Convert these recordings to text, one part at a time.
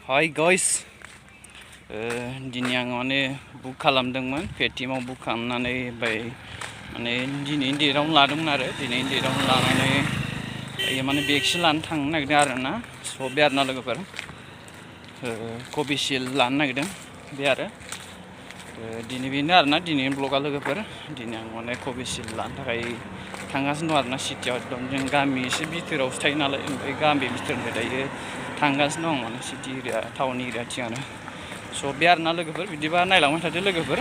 Hi guys, दिनै आं माने बुक खालामदोंमोन पेटिएमाव बुक खालामनानै माने दिनैनि डेटआवनो लादोंमोन आरो दिनैनि डेटआवनो लानानै माने भेक्सिन लानो थांनो नागिरदों आरोना स' बे आरोना लोगोफोर कभिशिल्ड लानो नागिरदों बे आरो दिनै बेनो आरोना दिनैनि ब्लगा लोगोफोर दिनै आं माने कभिशिल्ड लानो थाखाय थांगासिनो दं आरोना सिटियाव एकदम जों गामि एसे बिथोरावसो थायो नालाय ओमफ्राय गामि बिथोरनिफ्राय दायो थांगासिनो दं माने सिटि एरिया टाउन एरियाथिंआनो स' बे आरोना लोगोफोर बिदिबा नायलांबाय थादो लोगोफोर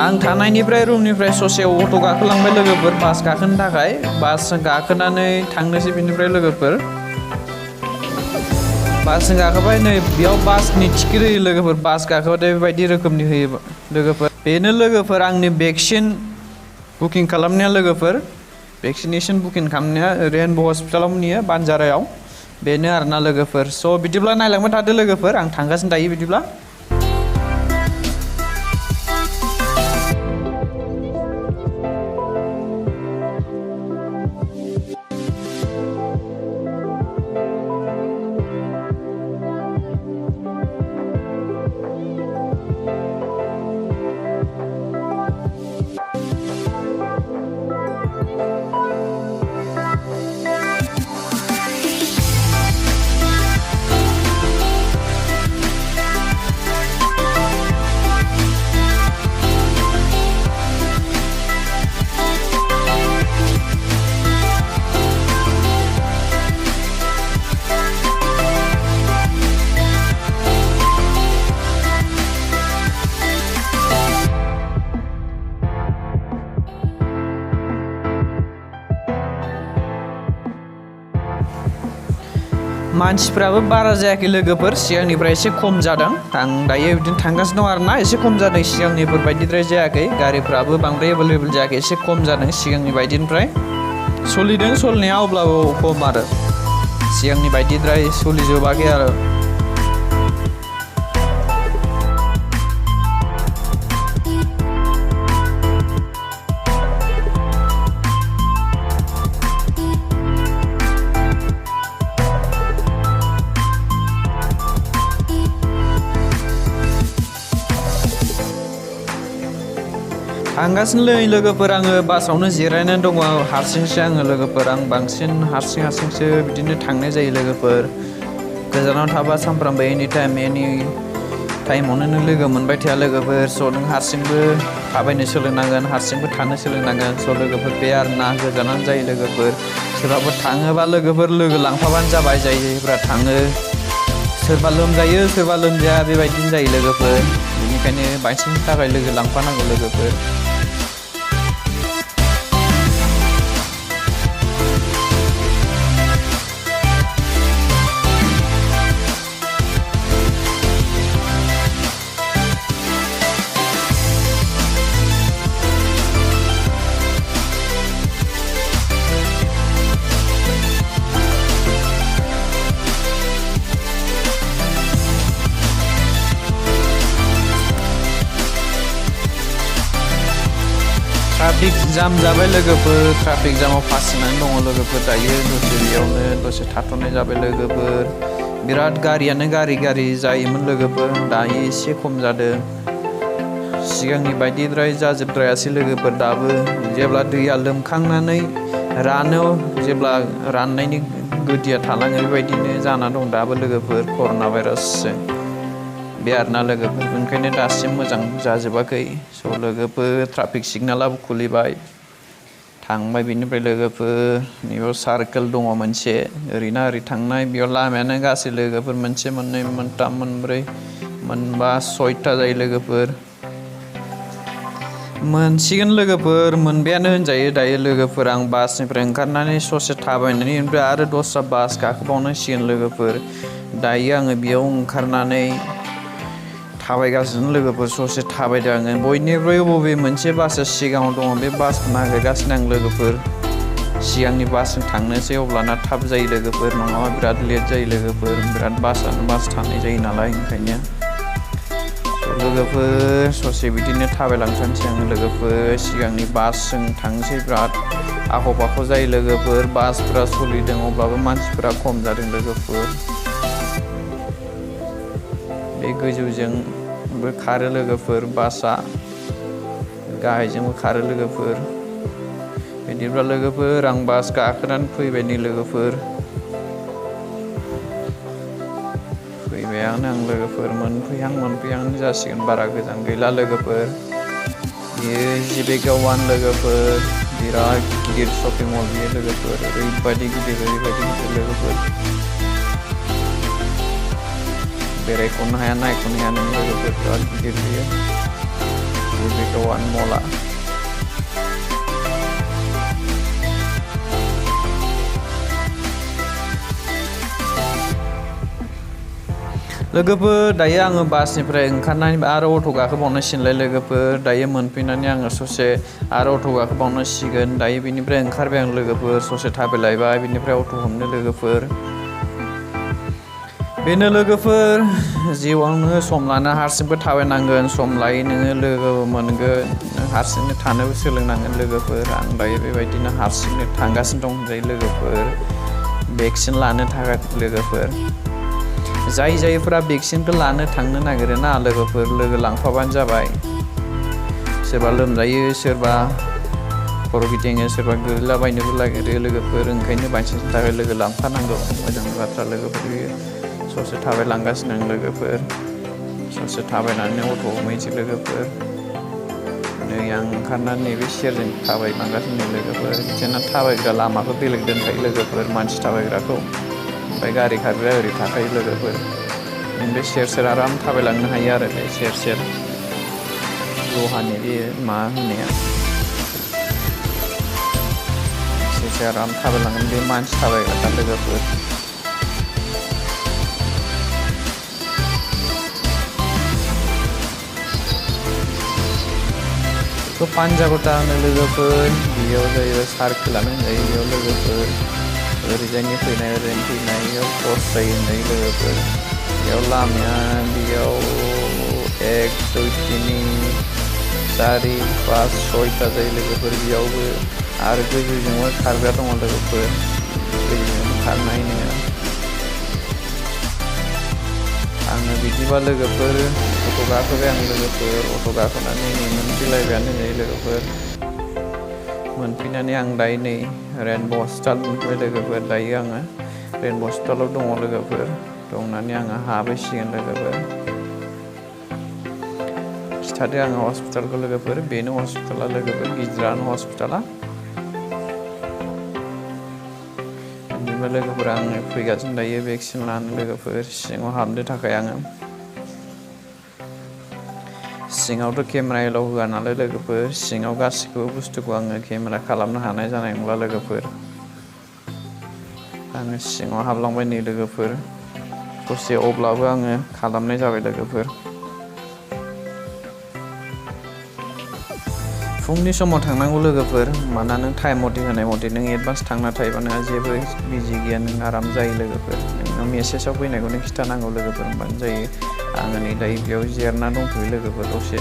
आं थानायनिफ्राय रुमनिफ्राय ससे अट' गाखोलांबाय लोगोफोर बास गाखोनो थाखाय बास गाखोनानै थांनोसै बिनिफ्राय लोगोफोर बासजों गाखोबाय नै बेयाव बासनि टिकेट होयो लोगोफोर बास गाखोबाथाय बेबायदि रोखोमनि होयो लोगोफोर बेनो लोगोफोर आंनि भेक्सिन बुकिं खालामनाया लोगोफोर भेक्सिनेसन बुकिं खालामनाया रेनब' हस्पिटालाव मोनहैयो बानजारायाव बेनो आरोना लोगोफोर स' बिदिब्ला नायलांबाय थादो लोगोफोर आं थांगासिनो दायो बिदिब्ला मानसिफ्राबो बारा जायाखै लोगोफोर सिगांनिफ्राय एसे खम जादों आं दायो बिदिनो थांगासिनो दं आरोना एसे खम जादों सिगांनिफोर बायदिद्राय जायाखै गारिफ्राबो बांद्राय एभेलेबल जायाखै एसे खम जादों सिगांनि बायदिनिफ्राय सोलिदों सोलिनाया अब्लाबो खम आरो सिगांनि बायदिद्राय सोलिजोबाखै आरो थांगासिनो लोगोफोर आङो बासावनो जिरायनानै दङ हारसिंसो आङो लोगोफोर आं बांसिन हारसिंसो बिदिनो थांनाय जायो लोगोफोर गोजानाव थाबा सानफ्रामबो एनि टाइमावनो नों लोगो मोनबाय थाया लोगोफोर स' नों हारसिंबो थाबायनो सोलोंनांगोन हारसिंबो थानो सोलोंनांगोन स' लोगोफोर बे आरोना गोजानानो जायो लोगोफोर सोरबाफोर थाङोबा लोगोफोर लोगो लांफाबानो जाबाय जायफ्रा थाङो सोरबा लोमजायो सोरबा लोमजाया बेबायदिनो जायो लोगोफोर बेनिखायनो बांसिननि थाखाय लोगो लांफानांगौ लोगोफोर ट्राफिक जाम जाबाय लोगोफोर ट्राफिक जामाव फासिनानै दङ लोगोफोर दायो दसे बेयावनो दसे थाथ'नाय जाबाय लोगोफोर बिराद गारियानो गारि जायोमोन लोगोफोर दायो एसे खम जादों सिगांनि बायदिद्राय जाजोबद्रायासै लोगोफोर दाबो जेब्ला दैया लोमखांनानै रानो जेब्ला राननायनि गोदिया थालाङो बेबायदिनो जाना दं दाबो लोगोफोर कर'ना भाइरासजों बे आरोना लोगोफोर ओंखायनो दासिम मोजां जाजोबाखै स' लोगोफोर ट्राफिक सिगनालाबो खुलिबाय थांबाय बेनिफ्राय लोगोफोर बेयाव सार्कोल दङ मोनसे ओरैना ओरै थांनाय बेयाव लामायानो गासै लोगोफोर मोनसे मोननै मोनथाम मोनब्रै मोनबा सयथा जायो लोगोफोर मोनसिगोन लोगोफोर मोनबायानो होनजायो दायो लोगोफोर आं बासनिफ्राय ओंखारनानै ससे थाबायनानै ओमफ्राय आरो दस्रा बास गाखोबावनांसिगोन लोगोफोर दायो आङो बेयाव ओंखारनानै थाबायगासिनो लोगोफोर ससे थाबायदों आङो बयनिख्रुइ बबे मोनसे बासआ सिगाङाव दङ बे बासखौ नागिरगासिनो आं लोगोफोर सिगांनि बासजों थांनोसै अब्लाना थाब जायो लोगोफोर नङाबा बिराद लेट जायो लोगोफोर बिराद बास थानाय जायो नालाय ओंखायनो लोगोफोर ससे बिदिनो थाबायलांसै आङो लोगोफोर सिगांनि बासजों थांसै बिराद आख' फाख' जायो लोगोफोर बासफोरा सोलिदों अब्लाबो मानसिफोरा खम जादों लोगोफोर बे गोजौजोंबो खारो लोगोफोर बासआ गाहायजोंबो खारो लोगोफोर बिदिब्ला लोगोफोर आं बास गाखोनानै फैबाय नै लोगोफोर फैबायानो आं लोगोफोर मोनफैहां जासिगोन बारा गोजान गैला लोगोफोर बेयो जिबेगावान लोगोफोर बिराद गिदिर शपिं मल बियो लोगोफोर ओरैबायदि गिदिर लोगोफोर बेरायख'नो हाया नायख'नो हाया नों लोगोफोर बिराद गिदिर बियो जिबेगावान मलआ लोगोफोर दायो आङो बासनिफ्राय ओंखारनानै आरो अट' गाखोबावनांसिगोनलाय लोगोफोर दायो मोनफैनानै आङो ससे आरो अट' गाखोबावनांसिगोन दायो बिनिफ्राय ओंखारबाय आं लोगोफोर ससे थाबायलायबाय बिनिफ्राय अट' हमनो लोगोफोर बेनो लोगोफोर जिउआव नोङो सम लानो हारसिंबो थाबायनांगोन सम लायै नोङो लोगो मोनगोन नों हारसिंनो थानोबो सोलोंनांगोन लोगोफोर आं दायो बेबायदिनो हारसिंनो थांगासिनो दं होनजायो लोगोफोर भेक्सिन लानो थाखाय लोगोफोर जायफोरा भेक्सिनखौ लानो थांनो नागिरो ना लोगोफोर लोगो लांफाबानो जाबाय सोरबा लोमजायो सोरबा खर' गिदिङो सोरबा गोलैलाबायनोबो नागिरो लोगोफोर ओंखायनो बांसिननि थाखाय लोगो लांफानांगौ मोजां बाथ्रा लोगोफोर बियो ससे थाबायलांगासिनो आं लोगोफोर ससे थाबायनानै अट' हमहैसै लोगोफोर नै आं ओंखारनानै नैबे सेरजों थाबायलांगासिनो लोगोफोर बिदिनो थाबायग्रा लामाखौ बेलेग दोनखायो लोगोफोर मानसि थाबायग्राखौ ओमफ्राय गारि खारग्राया ओरै थाखायो लोगोफोर नों बे सेर आराम थाबायलांनो हायो आरो बे सेर लहानि बे मा होननाया सेर आराम थाबायलांगोन बे मानसि थाबायग्रा लोगोफोर तो पान्जाबता होनो लोगोफोर बेयाव जाहैबाय सार्केलानो होनजायो बेयाव लोगोफोर ओरैजायनि फैनाय ओरैनो फैनाय बेयाव क्रस जायो होनजायो लोगोफोर बेयाव लामाया बेयाव 1 2 3 4 5 6ता जायो लोगोफोर बेयावबो आरो गोजौजोंबो खारग्रा दङ लोगोफोर गोजौजोंबो खारनाय नोङो आङो बिदिबा लोगोफोर अट' गाखोबाय आं लोगोफोर अट' गाखोनानै नै मोनफैलायबायानो जायो लोगोफोर मोनफैनानै आं दायो नै रेनब' हस्पिटाल मोनफैबाय लोगोफोर दायो आङो रेनब' हस्पिटालाव दङ लोगोफोर दंनानै आङो हाबहैसिगोन लोगोफोर खिथादो आङो हस्पिटालखौ लोगोफोर बेनो हस्पिटाला लोगोफोर गिदिरानो हस्पिटाला बिदिबा लोगोफोर आङो फैगासिनो दायो भेक्सिन लानो लोगोफोर सिङाव हाबनो थाखाय आङो सिङावथ' केमेरा एलाउ होआ नालाय लोगोफोर सिङाव गासिखौबो बुस्थुखौ आङो केमेरा खालामनो हानाय जानाय नंला लोगोफोर आङो सिङाव हाबलांबाय नै लोगोफोर ससे अब्लाबो आङो खालामनाय जाबाय लोगोफोर फुंनि समाव थांनांगौ लोगोफोर मानोना नों टाइम मथे होनाय मथे नों एडभान्स थांना थायोबा नोंहा जेबो बिजि गैया नों आराम जायो लोगोफोर नों मेसेजाव फैनायखौ नों खिन्थानांगौ लोगोफोर होनबानो जायो आङो नै दायो बेयाव जिरायना दंथ'यो लोगोफोर दसे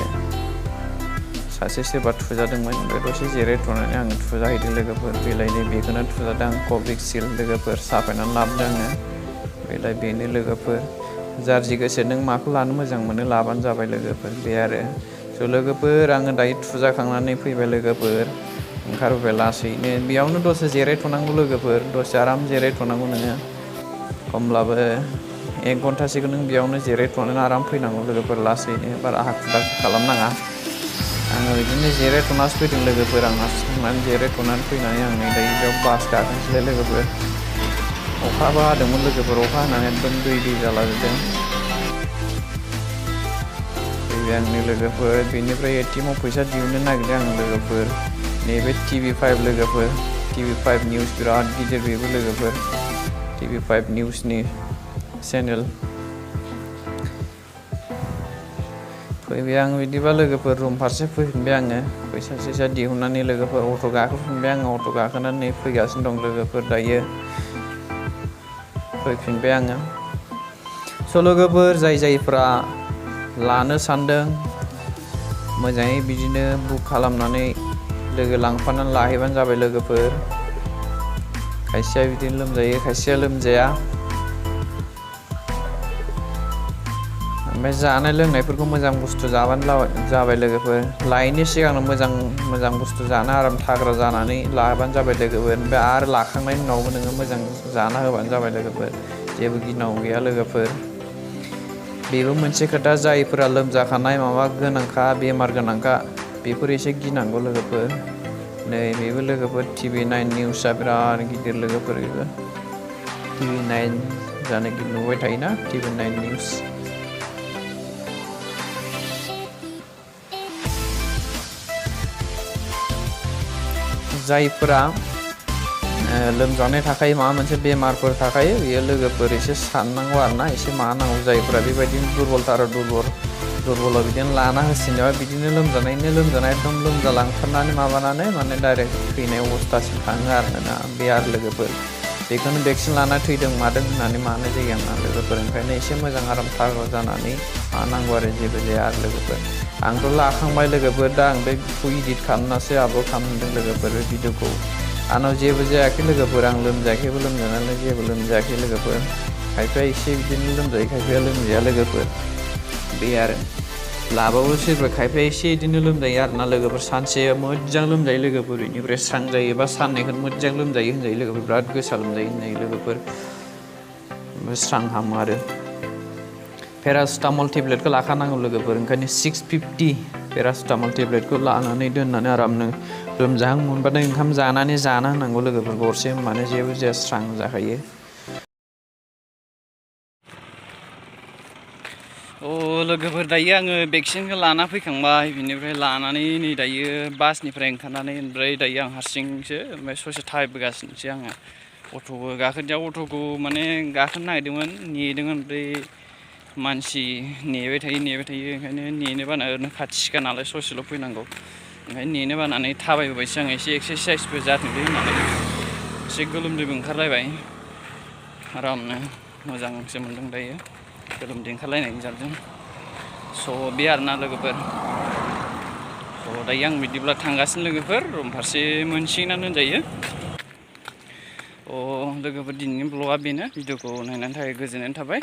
सासे सोरबा थुजादोंमोन बे दसे जिरायथ'नानै आङो थुजाहैदों लोगोफोर बेलायनो बेखौनो थुजादों आं कभिशिल्ड लोगोफोर साफायनानै लाबोदों आङो बेलाय बेनो लोगोफोर जारजि गोसो नों माखौ लानो मोजां मोनो लाबानो जाबाय लोगोफोर बे आरो स' लोगोफोर आङो दायो थुजाखांनानै फैबाय लोगोफोर ओंखारबोबाय लासैनो बेयावनो दसे जिरायथ'नांगौ लोगोफोर दसे आराम जिरायथ'नांगौ नोङो खमब्लाबो 1 घन्टासोखौ नों बेयावनो जिरायथ'नानै आराम फैनांगौ लोगोफोर लासैनो बारा हाखु दाखु खालामनाङा आङो बिदिनो जिरायथ'नासो फैदों लोगोफोर आं हारसिं थांनानै जिरायथ'नानै फैनानै आं नै दायो बेयाव बास गाखोनोसैलाय लोगोफोर अखाबो हादोंमोन लोगोफोर अखा हानानै एकदम दै जालाजोबदों फैबाय आंनि लोगोफोर बेनिफ्राय एटिएमाव फैसा दिहुननो नागिरदों आं लोगोफोर नैबे TV5 लोगोफोर TV5 निउस बिराद गिदिर बेबो लोगोफोर TV5 निउसनि चेनेल फैबाय आं बिदिबा लोगोफोर रुम फारसे फैफिनबाय आङो फैसा दिहुननानै लोगोफोर अट' गाखोफिनबाय आङो अट' गाखोनानै फैगासिनो दं लोगोफोर दायो फैफिनबाय आङो स' लोगोफोर जायफोरा लानो सानदों मोजाङै बिदिनो बुक खालामनानै लोगो लांफानानै लाहैबानो जाबाय लोगोफोर। खायसेया बिदिनो लोमजायो खायसेया लोमजाया। ओमफ्राय जानाय लोंनायफोरखौ मोजां बुस्थु जाबानो जाबाय लोगोफोर। लायैनि सिगांनो मोजां बुस्थु जानो आराम थाग्रा जानानै लाबानो जाबाय लोगोफोर। ओमफ्राय आरो लाखांनायनि उनावबो नोङो मोजां जाना होबानो जाबाय लोगोफोर। जेबो गिनांगौ गैया लोगोफोर। बेबो मोनसे खोथा जायफोरा लोमजाखानाय माबा गोनांखा बेमार गोनांखा बेफोर एसे गिनांगौ लोगोफोर। नै बेबो लोगोफोर TV9 निउसआ बिराद गिदिर लोगोफोर। बेबो TV9 जानाखि नुबाय थायोना TV9 निउस। जायफोरा लोमजानाय थाखायो माबा मोनसे बेमारफोर थाखायो बेयो लोगोफोर एसे साननांगौ आरोना एसे माबानांगौ। जायफोरा बेबायदिनो दुरबलाव बिदिनो लाना होसिनोबा बिदिनो लोमजानाय एकदम लोमजालांथारनानै माबानानै माने डाइरेक्ट थैनाय अबस्थासिम थाङो आरोना बे आरो लोगोफोर। बेखौनो भेक्सिन लाना थैदों मादों होननानै मानाय जायो आरोना लोगोफोर। ओंखायनो एसे मोजां आराम थाग्रा जानानै मानांगौ आरो जेबो जाया आरो लोगोफोर। आंथ' लाखांबाय लोगोफोर। दा आं बेखौ इडिट खालामनासो आपल'ड खालामदों लोगोफोर बे भिडिअखौ। आंनाव जेबो जायाखै लोगोफोर। आं लोमजायाखैबो लोमजानायालाय जेबो लोमजायाखै लोगोफोर। खायफाया एसे बिदिनो लोमजायो खायफाया लोमजाया लोगोफोर। बे आरो लाबाबो सोरबा खायफाया एसे बिदिनो लोमजायो आरोना लोगोफोर। सानसे मोजां लोमजायो लोगोफोर। बेनिफ्राय स्रां जायोबा साननैखौनो मोजां लोमजायो होनजायो लोगोफोर। बिराद गोसा लोमजायो होनजायो लोगोफोर। ओमफ्राय स्रां हामो आरो। पेरासिटामल टेब्लेटखौ लाखानांगौ लोगोफोर। ओंखायनो 650 पेरासिटामल टेब्लेटखौ लानानै दोननानै आरामनो लोमजाहां मोनबाथाय ओंखाम जानानै जाना होनांगौ लोगोफोर गरसे। होनबानो जेबो जाया स्रां जाखायो। लोगोफोर दायो आङो भेक्सिनखौ लाना फैखांबाय। बिनिफ्राय लानानै नै दायो बासनिफ्राय ओंखारनानै ओमफ्राय दायो आं हारसिंसो ओमफ्राय ससे थाबायबोगासिनोसै आङो। अट'बो गाखोदिया अट'खौ माने गाखोनो नागिरदोंमोन नेदोंमोन। ओमफ्राय मानसि नेबाय थायो ओंखायनो नेनो बाना ओरैनो खाथिखा नालाय ससेल' फैनांगौ। ओंखायनो नेनो बानानै थाबायबोबायसो आं। एसे एक्सारसाइसबो जाथोंसै होननानै एसे गोलोमदैबो ओंखारलायबाय आरामनो मोजांसो मोनदों दायो गोलोमदै ओंखारलायनायनि जाबजों। बे आरोना लोगोफोर। दायो आं बिदिब्ला थांगासिनो लोगोफोर रुम फारसे मोनसिगोनानो होनजायो। लोगोफोर दिनैनि ब्लगआ बेनो। भिडिअखौ नायनायनि थाखाय गोजोननाय थाबाय।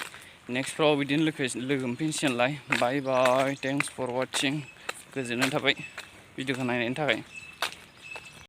नेक्स्टफ्राव बिदिनो लोगो मोनफिनसिगोनलाय। बाय बाय थेंक्स फर वाचिं। गोजोननाय थाबाय भिडिअखौ नायनायनि थाखाय।